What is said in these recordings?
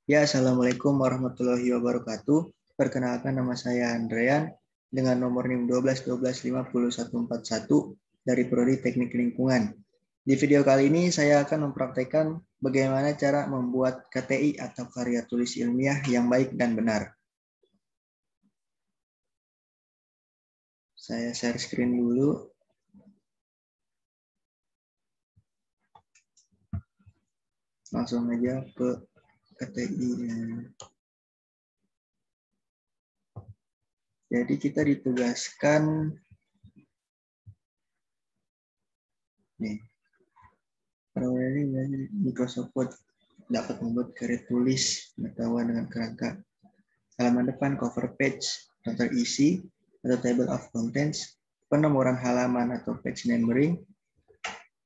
Ya, Assalamualaikum warahmatullahi wabarakatuh. Perkenalkan, nama saya Andrean dengan nomor NIM 12 12 50141 dari Prodi Teknik Lingkungan. Di video kali ini saya akan mempraktekkan bagaimana cara membuat KTI atau karya tulis ilmiah yang baik dan benar. Saya share screen dulu. Langsung aja ke KTI. Jadi kita ditugaskan nih, ini Microsoft Word dapat membuat karya tulis pengetahuan dengan kerangka halaman depan, cover page, daftar isi atau table of contents, penomoran halaman atau page numbering,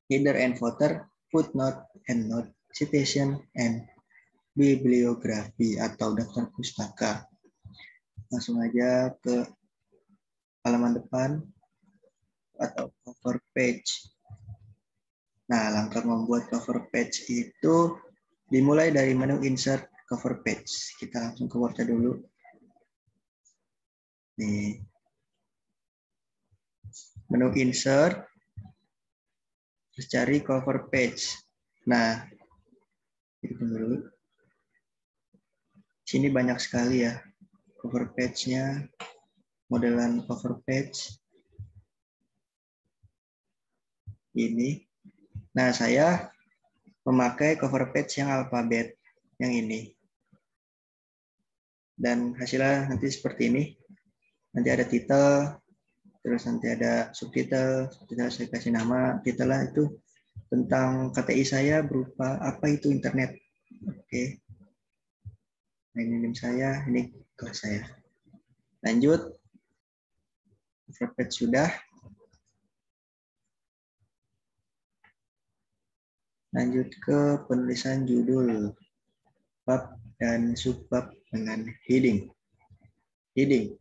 header and footer, footnote and note, citation and bibliografi atau daftar pustaka. Langsung aja ke halaman depan atau cover page. Nah, langkah membuat cover page itu dimulai dari menu insert cover page. Kita langsung ke Word dulu. Nih, menu insert, terus cari cover page. Nah, itu dulu. Sini banyak sekali ya cover page-nya, modelan cover page. Ini. Nah, saya memakai cover page yang alfabet, yang ini. Dan hasilnya nanti seperti ini. Nanti ada title, terus nanti ada subtitle, saya kasih nama, title lah itu tentang KTI saya berupa apa itu internet. Oke. Nah, ini NIM saya, ini kelas saya. Lanjut. Cover page sudah. Lanjut ke penulisan judul, bab dan subbab dengan heading. Heading.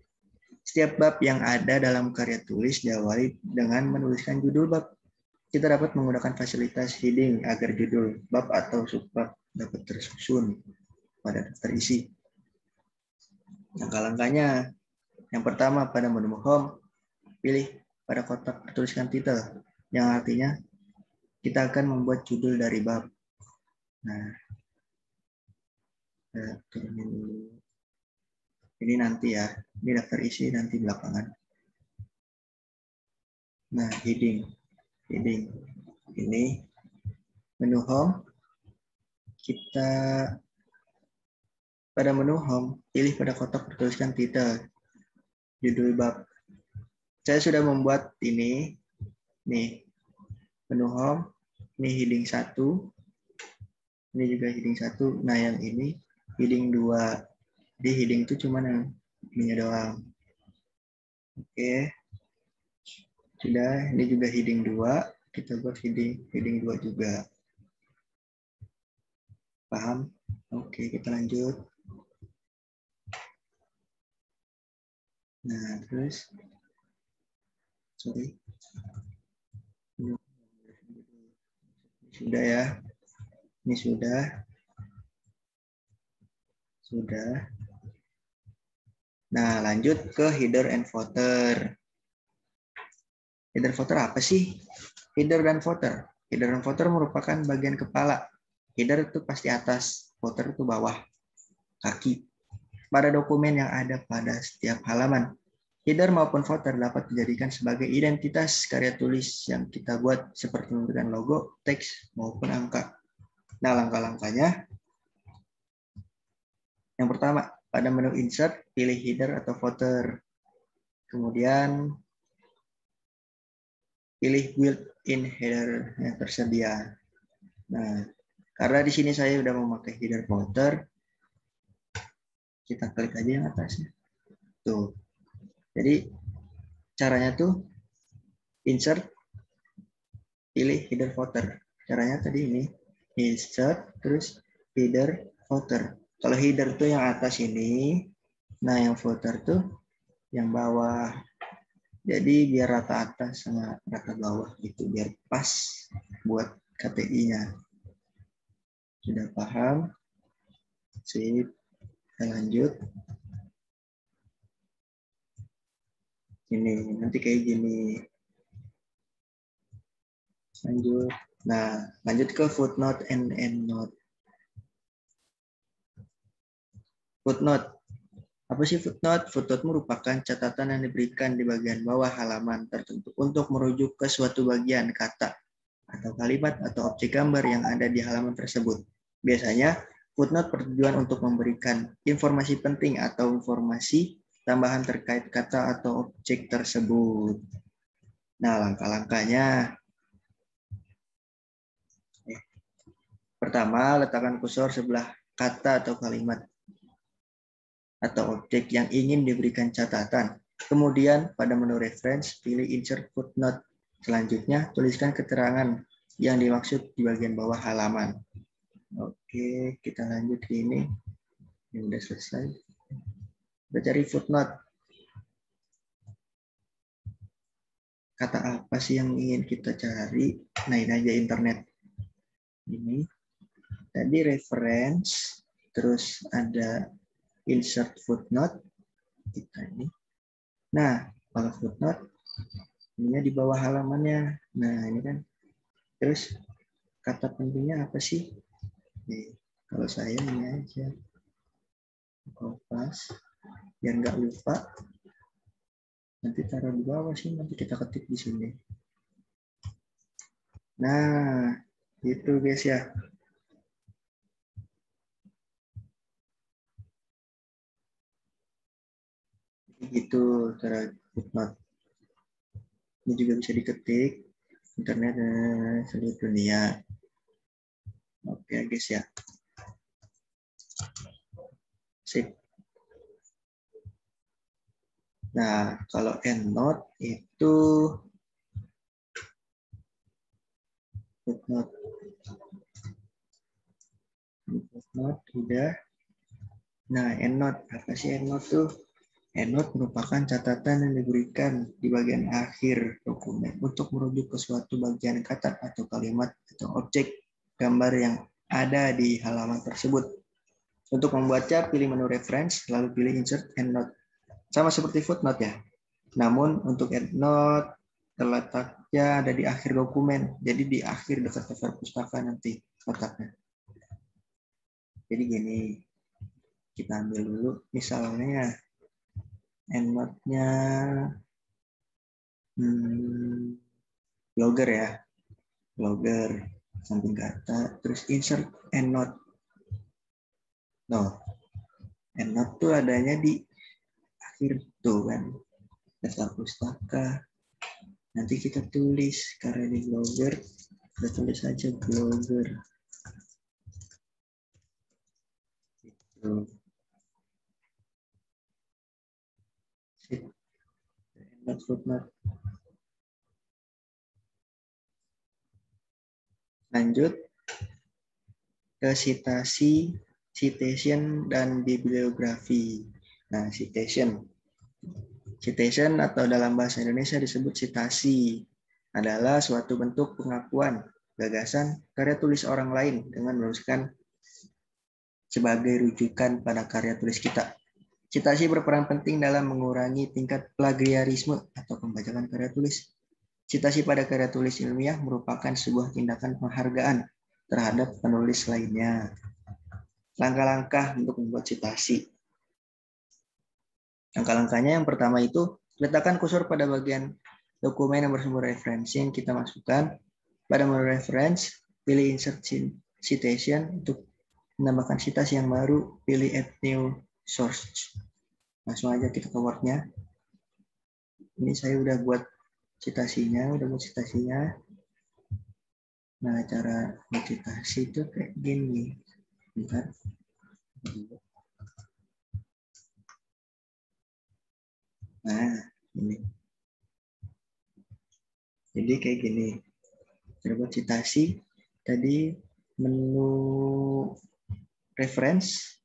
Setiap bab yang ada dalam karya tulis diawali dengan menuliskan judul bab. Kita dapat menggunakan fasilitas heading agar judul bab atau subbab dapat tersusun pada daftar isi. Langkah-langkahnya, yang pertama pada menu home, pilih pada kotak tuliskan title, yang artinya kita akan membuat judul dari bab. Nah, turunin dulu. Ini nanti ya, ini daftar isi nanti belakangan. Nah, heading. Ini menu home. Kita pada menu home, pilih pada kotak bertuliskan title, judul bab. Saya sudah membuat ini, nih, menu home, ini heading 1, ini juga heading 1. Nah, yang ini heading 2. Di heading itu cuma yang ini doang. Oke. Sudah, ini juga heading 2. Kita buat heading 2 juga. Paham? Oke, kita lanjut. Nah, terus. Sorry. Sudah ya. Ini sudah. Nah, lanjut ke header and footer. Header footer apa sih? Header dan footer. Header dan footer merupakan bagian kepala. Header itu pasti atas, footer itu bawah, kaki. Pada dokumen yang ada pada setiap halaman, header maupun footer dapat dijadikan sebagai identitas karya tulis yang kita buat seperti memberikan logo, teks, maupun angka. Nah, langkah-langkahnya. Yang pertama, pada menu insert, pilih header atau footer. Kemudian, pilih built-in header yang tersedia. Nah, karena di sini saya sudah memakai header footer, kita klik aja yang atasnya. Tuh. Jadi, caranya tuh, insert, pilih header footer. Caranya tadi ini, insert, terus header footer. Kalau header tuh yang atas ini, nah yang footer tuh yang bawah. Jadi biar rata atas sama rata bawah gitu, biar pas buat KTI-nya. Sudah paham? Sip. Kita lanjut. Ini nanti kayak gini. Lanjut. Nah, lanjut ke footnote and endnote. Footnote. Apa sih footnote? Footnote merupakan catatan yang diberikan di bagian bawah halaman tertentu untuk merujuk ke suatu bagian kata atau kalimat atau objek gambar yang ada di halaman tersebut. Biasanya, footnote bertujuan untuk memberikan informasi penting atau informasi tambahan terkait kata atau objek tersebut. Nah, langkah-langkahnya. Pertama, letakkan kursor sebelah kata atau kalimat atau objek yang ingin diberikan catatan. Kemudian, pada menu reference, pilih insert footnote. Selanjutnya, tuliskan keterangan yang dimaksud di bagian bawah halaman. Oke, kita lanjut ke ini. Ini udah selesai. Kita cari footnote. Kata apa sih yang ingin kita cari? Nah, ini aja internet. Ini. Tadi reference, terus ada insert footnote. Kita ini. Nah, kalau footnote, ini di bawah halamannya. Nah, ini kan. Terus, kata pentingnya apa sih? Nih, kalau saya ini aja. Kopas. Biar nggak lupa. Nanti taruh di bawah sih, nanti kita ketik di sini. Nah, itu guys ya. Gitu cara footnote. Ini juga bisa diketik internet seluruh dunia. Oke guys ya. Sip. Nah, kalau endnote itu footnote. Footnote udah. Nah, endnote apa sih endnote tuh? Endnote merupakan catatan yang diberikan di bagian akhir dokumen untuk merujuk ke suatu bagian kata atau kalimat atau objek gambar yang ada di halaman tersebut. Untuk membaca, pilih menu reference, lalu pilih insert endnote. Sama seperti footnote ya. Namun untuk endnote terletaknya ada di akhir dokumen. Jadi di akhir dekat cover pustaka nanti letaknya. Jadi gini, kita ambil dulu misalnya endnote-nya blogger ya. Blogger samping kata, terus insert endnote. No, endnote tuh adanya di akhir tuh kan. Daftar pustaka. Nanti kita tulis karena di blogger, kita tulis aja blogger. Gitu. Footnote. Lanjut ke citasi, citation, dan bibliografi. Nah, citation. Citation atau dalam bahasa Indonesia disebut citasi adalah suatu bentuk pengakuan, gagasan, karya tulis orang lain dengan menuliskan sebagai rujukan pada karya tulis kita. Citasi berperan penting dalam mengurangi tingkat plagiarisme atau pembajakan karya tulis. Citasi pada karya tulis ilmiah merupakan sebuah tindakan penghargaan terhadap penulis lainnya. Langkah-langkah untuk membuat citasi. Langkah-langkahnya yang pertama itu, letakkan kursor pada bagian dokumen yang bersumber referensi yang kita masukkan. Pada menu reference, pilih insert citation untuk menambahkan citasi yang baru, pilih add new source. Langsung aja kita ke Word-nya. Ini saya udah buat citasinya. Nah, cara citasi itu kayak gini. Bentar. Nah, ini. Jadi kayak gini. Cara buat citasi, tadi menu reference,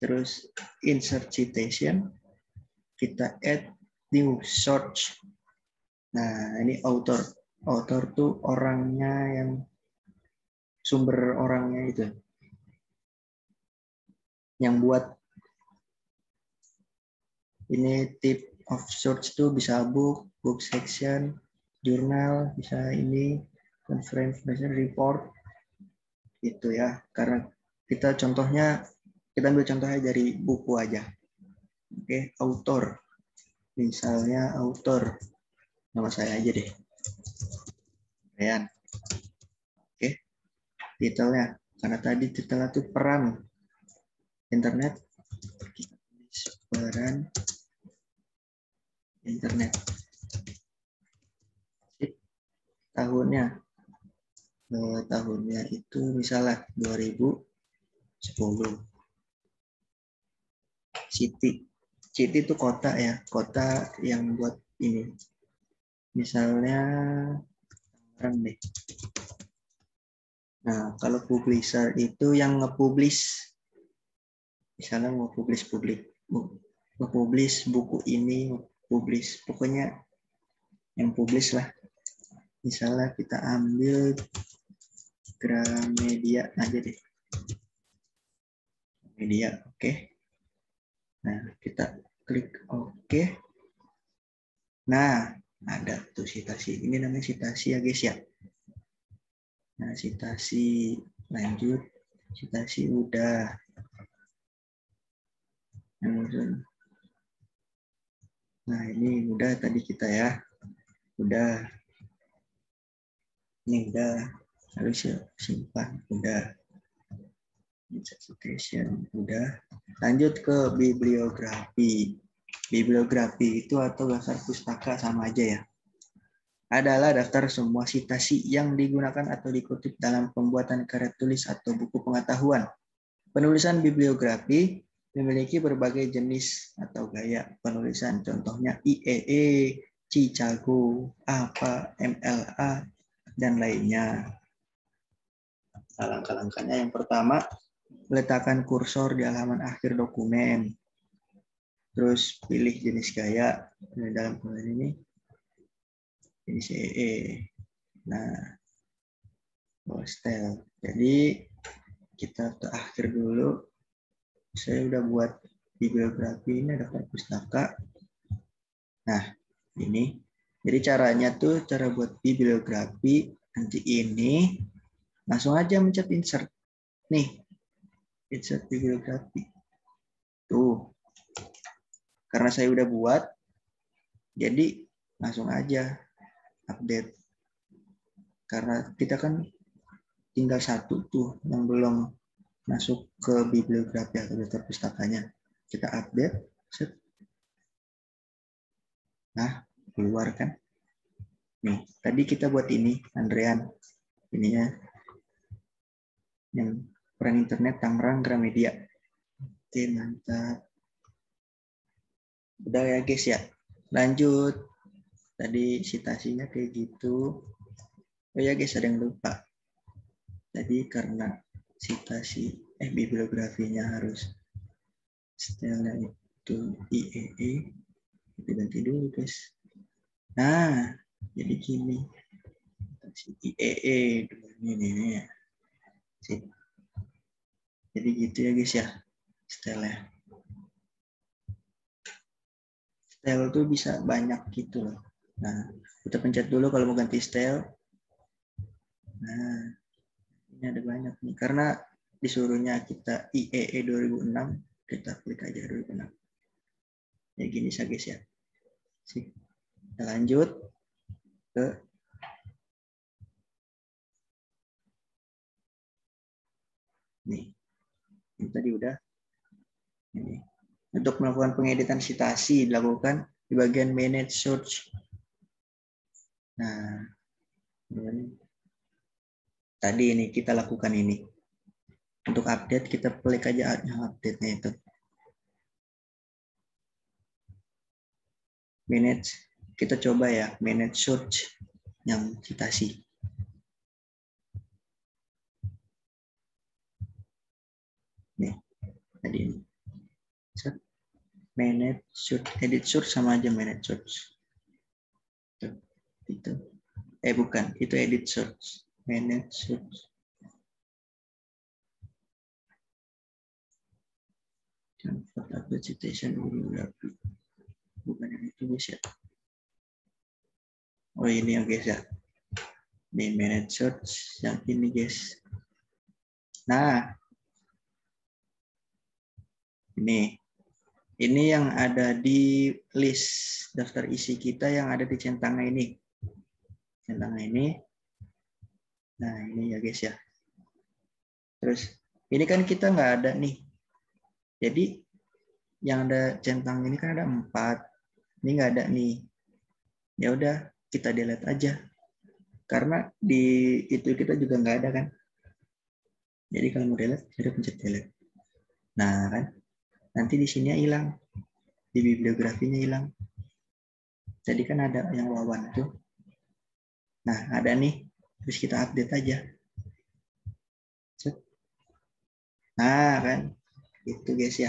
terus insert citation, kita add new source. Nah, ini author. Author tuh orangnya yang sumber orangnya itu. yang buat ini tip of search tuh bisa book section, jurnal, bisa ini conference report gitu ya. Karena kita ambil contohnya dari buku aja. Oke, author. Misalnya author. Nama saya aja deh. Ryan. Oke, titelnya. Karena tadi titelnya tuh peran internet. Peran internet. Tahunnya. Tahunnya itu misalnya 2010. City itu kota ya, kota yang buat ini. Misalnya Tangerang deh. Nah, kalau publisher itu yang nge-publish, misalnya mau publish buku ini, publish, pokoknya yang publish lah. Misalnya kita ambil Gramedia aja deh. Media, oke. Nah, kita klik oke. Nah, ada tuh citasi. Ini namanya citasi ya guys ya. Nah, citasi lanjut. Citasi udah. Nah, ini udah tadi kita ya. Udah. Ini udah. Harus simpan. Udah. Citation. Udah. Lanjut ke bibliografi. Bibliografi itu atau daftar pustaka sama aja ya. Adalah daftar semua citasi yang digunakan atau dikutip dalam pembuatan karya tulis atau buku pengetahuan. Penulisan bibliografi memiliki berbagai jenis atau gaya penulisan, contohnya IEE, Cicago, APA, MLA, dan lainnya. Langkah-langkahnya yang pertama, letakkan kursor di halaman akhir dokumen. Terus pilih jenis gaya dalam penulisan ini. Jenis IEE. Nah, style. Jadi kita ke akhir dulu. Saya udah buat bibliografi, ini ada pustaka. Nah, ini. Jadi caranya tuh, cara buat bibliografi nanti ini langsung aja mencet insert. Nih, insert bibliografi. Tuh. Karena saya udah buat, jadi langsung aja update. Karena kita kan tinggal satu tuh yang belum masuk ke bibliografi atau daftar pustakanya. Kita update. Set. Nah, keluar kan. Nih, tadi kita buat ini, Andrean. Ininya yang peran internet Tangerang Gramedia. Oke, mantap. Udah ya guys ya. Lanjut. Tadi citasinya kayak gitu. Oh ya guys, ada yang lupa. Tadi karena citasi bibliografinya harus style itu IEE. Kita ganti dulu guys. Nah, jadi gini. IEE ini. Jadi gitu ya guys ya. Style-nya. Style tuh bisa banyak gitu loh. Nah, kita pencet dulu kalau mau ganti style. Nah, ini ada banyak nih. Karena disuruhnya kita IEE 2006, kita klik aja 2006. Ya gini saja guys ya. Kita lanjut ke nih. Ini tadi udah. Ini. Untuk melakukan pengeditan citasi dilakukan di bagian manage search. Nah, tadi ini kita lakukan ini. Untuk update kita klik aja yang update-nya itu. Manage, kita coba ya, manage search yang citasi. Nih, tadi ini. Manage search, edit search sama aja manage search. Itu. Bukan, itu edit search. Manage search. Convert update citation bibliography. Bukan yang itu guys ya. Oh ini ya guys ya. Di manage search yang ini guys. Nah, ini yang ada di list daftar isi kita yang ada di centangnya ini. Centangnya ini. Nah, ini ya guys ya. Terus, ini kan kita nggak ada nih. Jadi, yang ada centang ini kan ada 4. Ini nggak ada nih. Ya udah, kita delete aja. Karena di itu kita juga nggak ada kan. Jadi kalau mau delete, kita pencet delete. Nah kan, nanti di sini hilang. Di bibliografinya hilang. Jadi kan ada yang wawan tuh. Nah, ada nih. Terus kita update aja. Nah, kan. Itu guys ya.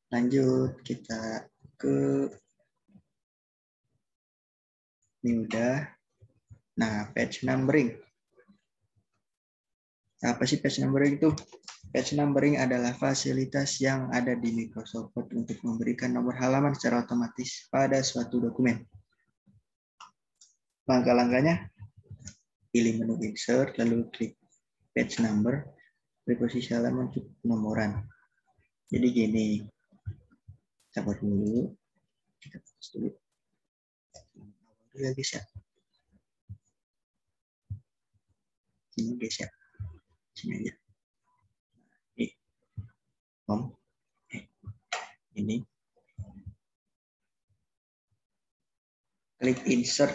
Lanjut, kita ke ini udah. Nah, page numbering. Apa sih page numbering itu? Page numbering adalah fasilitas yang ada di Microsoft Word untuk memberikan nomor halaman secara otomatis pada suatu dokumen. Langkah-langkahnya, pilih menu insert, lalu klik page number, posisi halaman untuk penomoran. Jadi gini, coba dulu, kita fokus dulu. Ya guys ya. Sini guys ya. Sini aja. Ini. Ini. Klik insert.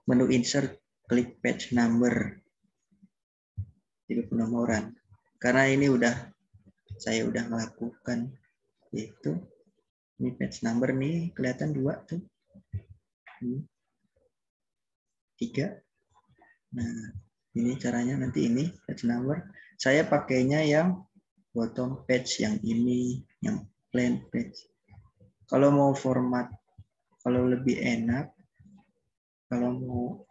Menu insert, klik page number. Jadi penomoran. Karena ini saya udah melakukan itu. Ini page number nih, kelihatan 2 tuh. 3. Nah, ini caranya nanti ini page number. Saya pakainya yang bottom page, yang ini, yang plain page. Kalau mau format, kalau lebih enak, kalau mau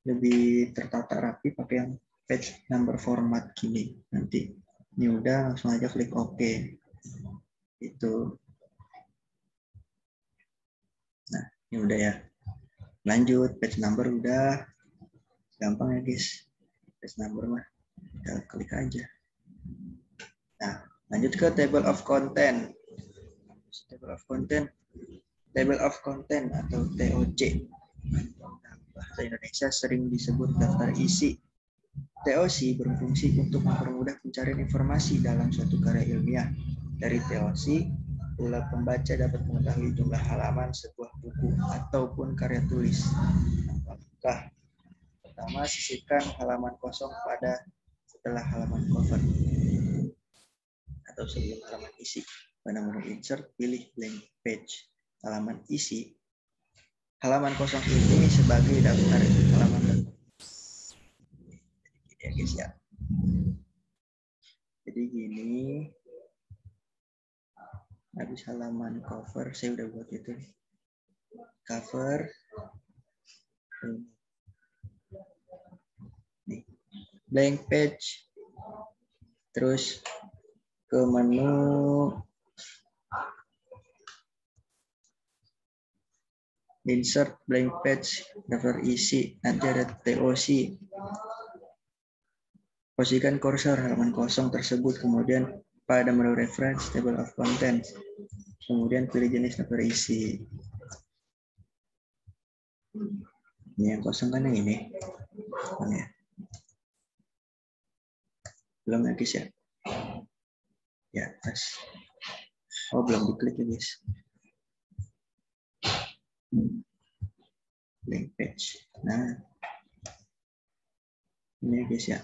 lebih tertata rapi, pakai yang page number format gini. Nanti ini udah, langsung aja klik OK. Itu. Nah, ini udah ya. Lanjut, page number udah. Gampang ya guys. Page number mah. Kita klik aja. Nah, lanjut ke table of content. Table of content. Table of content atau TOC. Bahasa Indonesia sering disebut daftar isi. TOC berfungsi untuk mempermudah pencarian informasi dalam suatu karya ilmiah. Dari TOC, pula pembaca dapat mengetahui jumlah halaman sebuah buku ataupun karya tulis. Langkah pertama, sisihkan halaman kosong setelah halaman cover atau sebelum halaman isi. Pada menu insert, pilih blank page. Halaman isi. Halaman kosong ini sebagai daftar halaman. Ya guys ya. Jadi gini. Habis halaman cover, saya udah buat itu. Cover. Nih. Blank page. Terus ke menu insert blank page, daftar isi, nanti ada TOC. Posisikan kursor halaman kosong tersebut, kemudian pada menu reference table of contents, kemudian pilih jenis daftar isi. Ini yang kosong kan yang ini. Ya. Belum ya guys ya. Ya, atas. Oh, belum diklik ya guys. Blank page. Nah, ini guys ya.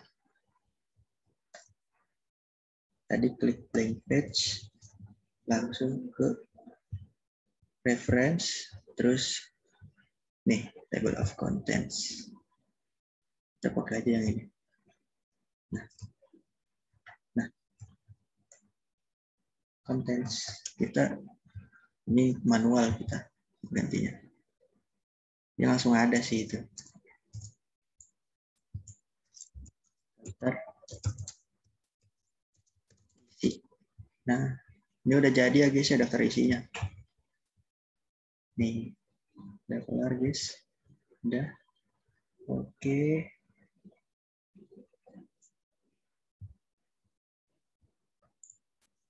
Tadi klik blank page, langsung ke reference, terus nih table of contents. Kita pakai aja yang ini. Nah, contents kita ini manual, kita gantinya. Ini langsung ada sih itu. Bentar. Nah, ini udah jadi ya guys ya daftar isinya. Nih, udah kelar guys. Udah. Oke.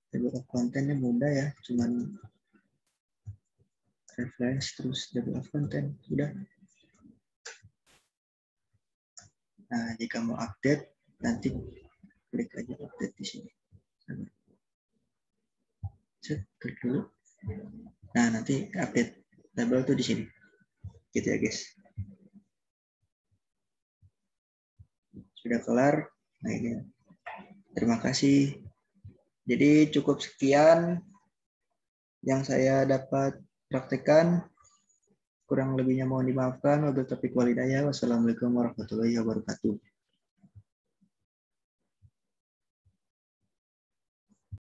Table of content-nya mudah ya, cuman refresh terus table of content. Udah. Nah, jika mau update, nanti klik aja update di sini. Klik dulu. Nah, nanti update table tuh di sini. Gitu ya, guys. Sudah kelar. Nah, ini. Terima kasih. Jadi cukup sekian yang saya dapat praktekkan. Kurang lebihnya mohon dimaafkan. Wabillahi taufiq wal hidayah. Wassalamualaikum warahmatullahi wabarakatuh.